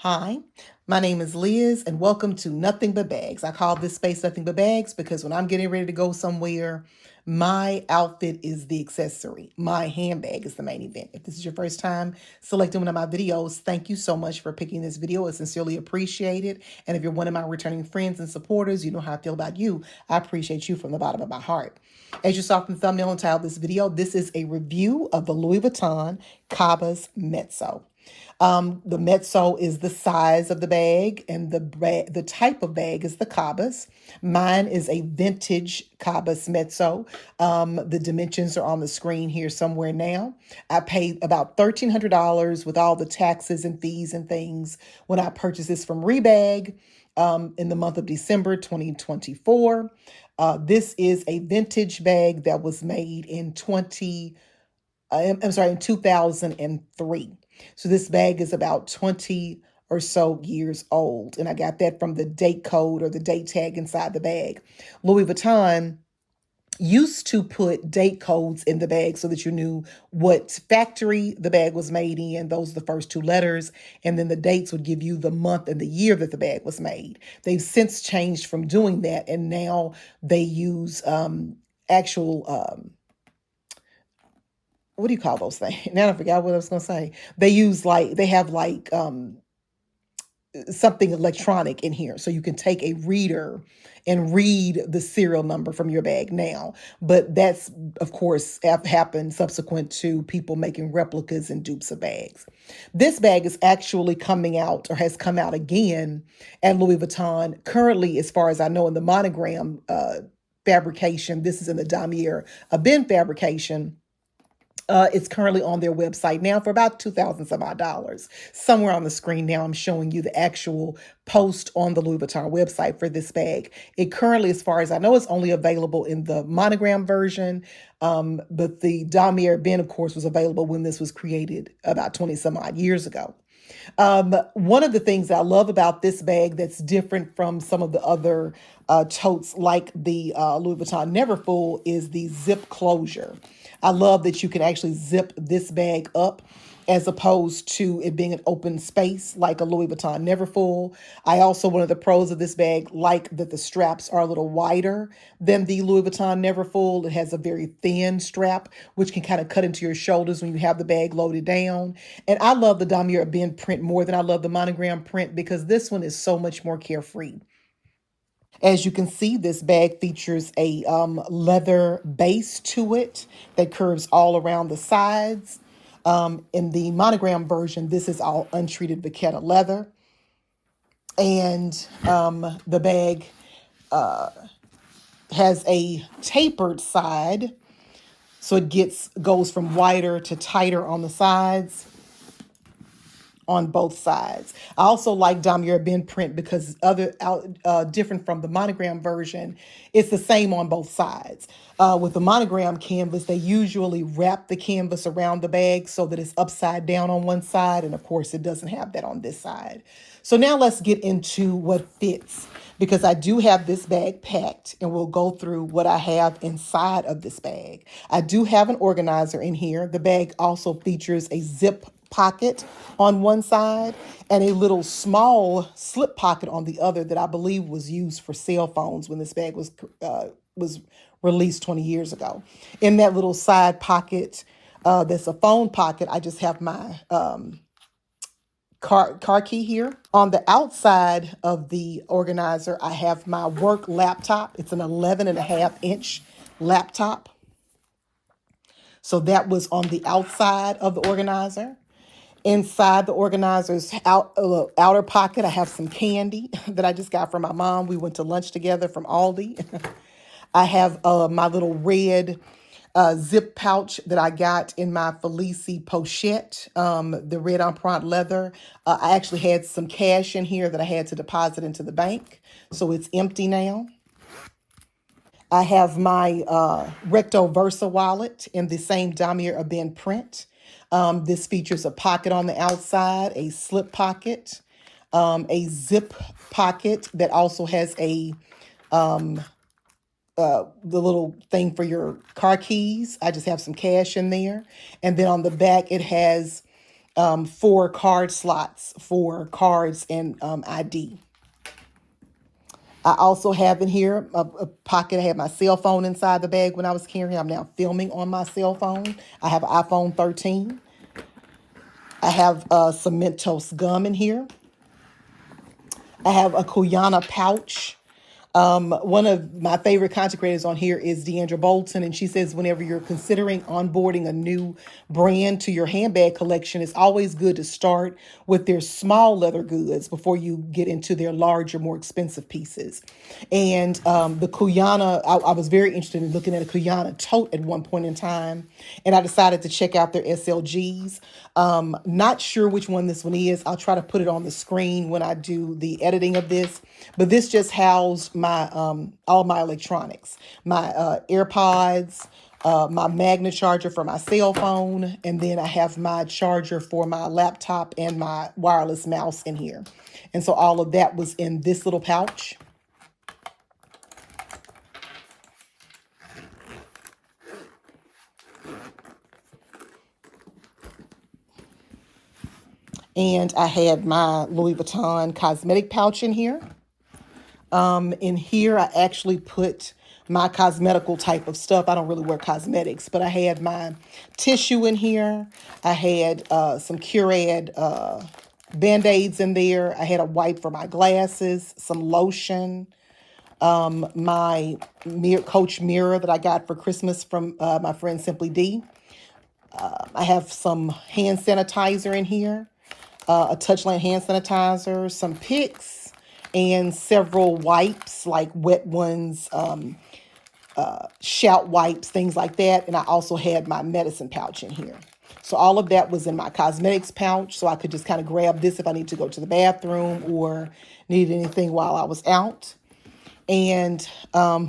Hi, my name is Liz, and welcome to Nothing But Bags. I call this space Nothing But Bags because when I'm getting ready to go somewhere, my outfit is the accessory. My handbag is the main event. If this is your first time selecting one of my videos, thank you so much for picking this video. I sincerely appreciate it. And if you're one of my returning friends and supporters, you know how I feel about you. I appreciate you from the bottom of my heart. As you saw from the thumbnail and title of this video, this is a review of the Louis Vuitton Cabas Mezzo. The mezzo is the size of the bag, and the type of bag is the Cabas. Mine is a vintage Cabas Mezzo. The dimensions are on the screen here somewhere now. I paid about $1,300 with all the taxes and fees and things when I purchased this from Rebag in the month of December 2024. This is a vintage bag that was made in 2003. So this bag is about 20 or so years old. And I got that from the date code or the date tag inside the bag. Louis Vuitton used to put date codes in the bag so that you knew what factory the bag was made in. Those are the first two letters. And then the dates would give you the month and the year that the bag was made. They've since changed from doing that. And now they use actual what do you call those things? Now I forgot what I was going to say. They have something electronic in here. So you can take a reader and read the serial number from your bag now. But that's, of course, happened subsequent to people making replicas and dupes of bags. This bag is actually coming out, or has come out again, at Louis Vuitton. Currently, as far as I know, in the monogram fabrication. This is in the damier Ben fabrication. It's currently on their website now for about $2,000 some odd dollars. Somewhere on the screen now, I'm showing you the actual post on the Louis Vuitton website for this bag. It currently, as far as I know, is only available in the monogram version. But the damier Ben, of course, was available when this was created about 20 some odd years ago. One of the things that I love about this bag that's different from some of the other totes like the Louis Vuitton Neverfull is the zip closure. I love that you can actually zip this bag up as opposed to it being an open space like a Louis Vuitton Neverfull. I also, one of the pros of this bag, like that the straps are a little wider than the Louis Vuitton Neverfull. It has a very thin strap, which can kind of cut into your shoulders when you have the bag loaded down. And I love the damier Ben print more than I love the monogram print because this one is so much more carefree. As you can see, this bag features a leather base to it that curves all around the sides. In the monogram version, this is all untreated Vachetta leather. And the bag has a tapered side, so it goes from wider to tighter on the sides. On both sides. I also like damier Ben print because different from the monogram version, it's the same on both sides. With the monogram canvas, they usually wrap the canvas around the bag so that it's upside down on one side, and of course it doesn't have that on this side. So now let's get into what fits, because I do have this bag packed, and we'll go through what I have inside of this bag. I do have an organizer in here. The bag also features a zip pocket on one side and a little small slip pocket on the other that I believe was used for cell phones when this bag was released 20 years ago. In that little side pocket, that's a phone pocket, I just have my car key here. On the outside of the organizer, I have my work laptop. It's an 11.5-inch laptop. So that was on the outside of the organizer. Inside the organizer's outer pocket, I have some candy that I just got from my mom. We went to lunch together from Aldi. I have my little red zip pouch that I got in my Felici pochette, the red empreinte leather. I actually had some cash in here that I had to deposit into the bank, so it's empty now. I have my Recto Versa wallet in the same damier Ben print. This features a pocket on the outside, a slip pocket, a zip pocket that also has the little thing for your car keys. I just have some cash in there. And then on the back, it has 4 card slots for cards and ID. I also have in here a pocket. I had my cell phone inside the bag when I was carrying. I'm now filming on my cell phone. I have an iPhone 13. I have some Mentos gum in here. I have a Kuyana pouch. One of my favorite content creators on here is Deandra Bolton, and she says whenever you're considering onboarding a new brand to your handbag collection, it's always good to start with their small leather goods before you get into their larger, more expensive pieces. And the Kuyana, I was very interested in looking at a Kuyana tote at one point in time, and I decided to check out their SLGs. Not sure which one this one is. I'll try to put it on the screen when I do the editing of this. But this just housed my all my electronics, my AirPods, my magnet charger for my cell phone, and then I have my charger for my laptop and my wireless mouse in here. And so all of that was in this little pouch. And I had my Louis Vuitton cosmetic pouch in here. In here, I actually put my cosmetical type of stuff. I don't really wear cosmetics, but I had my tissue in here. I had some Curad Band-Aids in there. I had a wipe for my glasses, some lotion, my Coach mirror that I got for Christmas from my friend Simply D. I have some hand sanitizer in here, a Touchland hand sanitizer, some picks, and several wipes, like wet ones, shout wipes, things like that. And I also had my medicine pouch in here. So all of that was in my cosmetics pouch. So I could just kind of grab this if I need to go to the bathroom or needed anything while I was out. And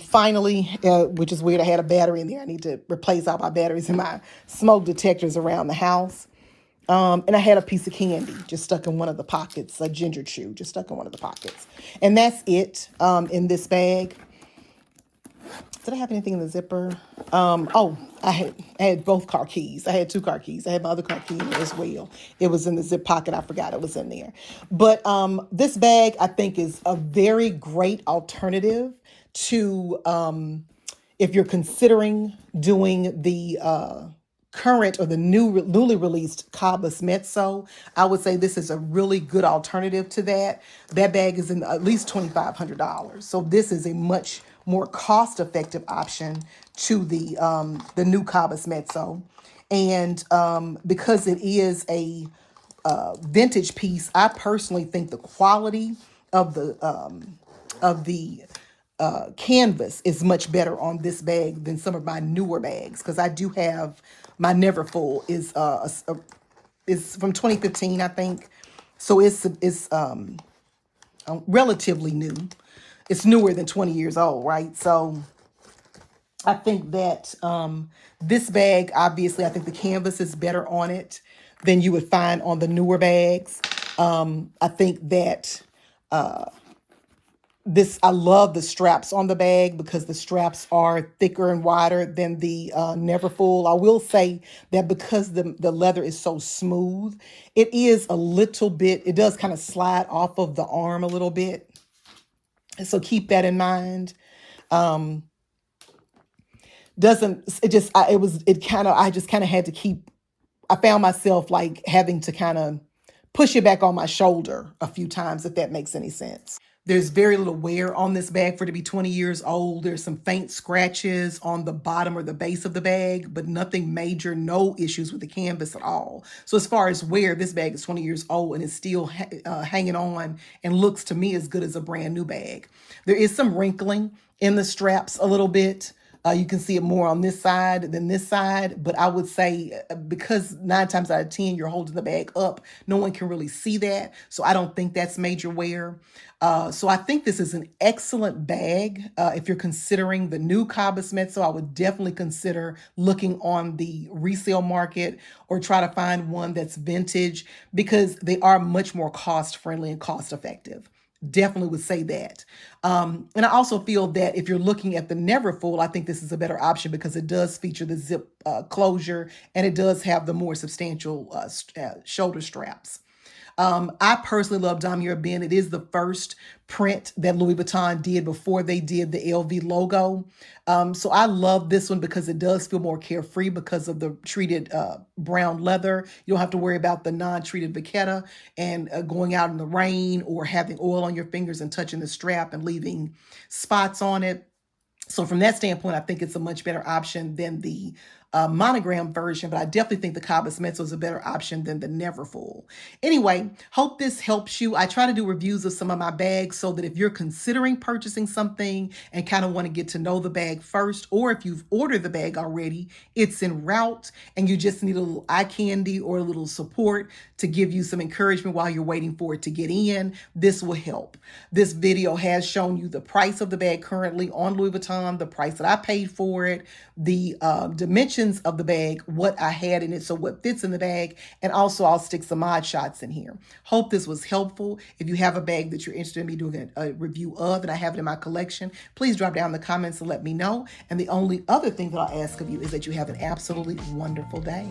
finally, which is weird, I had a battery in there. I need to replace all my batteries in my smoke detectors around the house. And I had a piece of candy just stuck in one of the pockets, a ginger chew just stuck in one of the pockets. And that's it in this bag. Did I have anything in the zipper? I had both car keys. I had 2 car keys. I had my other car key as well. It was in the zip pocket. I forgot it was in there. But this bag, I think, is a very great alternative to if you're considering doing the current or the newly released Cabas Mezzo. I would say this is a really good alternative to that. That bag is in at least $2,500. So this is a much more cost-effective option to the new Cabas Mezzo. And because it is a vintage piece, I personally think the quality of the canvas is much better on this bag than some of my newer bags, because I do have my Neverfull is from 2015, I think. So it's relatively new. It's newer than 20 years old, right? So I think that this bag, obviously, I think the canvas is better on it than you would find on the newer bags. I think that I love the straps on the bag because the straps are thicker and wider than the Neverfull. I will say that because the leather is so smooth, it is a little bit, it does kind of slide off of the arm a little bit. So keep that in mind. I just kind of had to keep, I found myself like having to kind of push it back on my shoulder a few times, if that makes any sense. There's very little wear on this bag for it to be 20 years old. There's some faint scratches on the bottom or the base of the bag, but nothing major, no issues with the canvas at all. So as far as wear, this bag is 20 years old and is still hanging on and looks to me as good as a brand new bag. There is some wrinkling in the straps a little bit. You can see it more on this side than this side, but I would say because 9 times out of 10, you're holding the bag up, no one can really see that. So I don't think that's major wear. So I think this is an excellent bag. If you're considering the new Cabas Mezzo, I would definitely consider looking on the resale market or try to find one that's vintage, because they are much more cost friendly and cost effective. Definitely would say that. And I also feel that if you're looking at the Never Full, I think this is a better option because it does feature the zip closure and it does have the more substantial shoulder straps. I personally love Damier Ben. It is the first print that Louis Vuitton did before they did the LV logo. So I love this one because it does feel more carefree because of the treated brown leather. You don't have to worry about the non-treated vachetta and going out in the rain or having oil on your fingers and touching the strap and leaving spots on it. So from that standpoint, I think it's a much better option than the monogram version, but I definitely think the Cabas Mezzo is a better option than the Neverfull. Anyway, hope this helps you. I try to do reviews of some of my bags so that if you're considering purchasing something and kind of want to get to know the bag first, or if you've ordered the bag already, it's en route and you just need a little eye candy or a little support to give you some encouragement while you're waiting for it to get in, this will help. This video has shown you the price of the bag currently on Louis Vuitton, the price that I paid for it, the dimensions of the bag, what I had in it, so what fits in the bag, and also I'll stick some mod shots in here. Hope this was helpful. If you have a bag that you're interested in me doing a review of and I have it in my collection, please drop down in the comments and let me know. And the only other thing that I'll ask of you is that you have an absolutely wonderful day.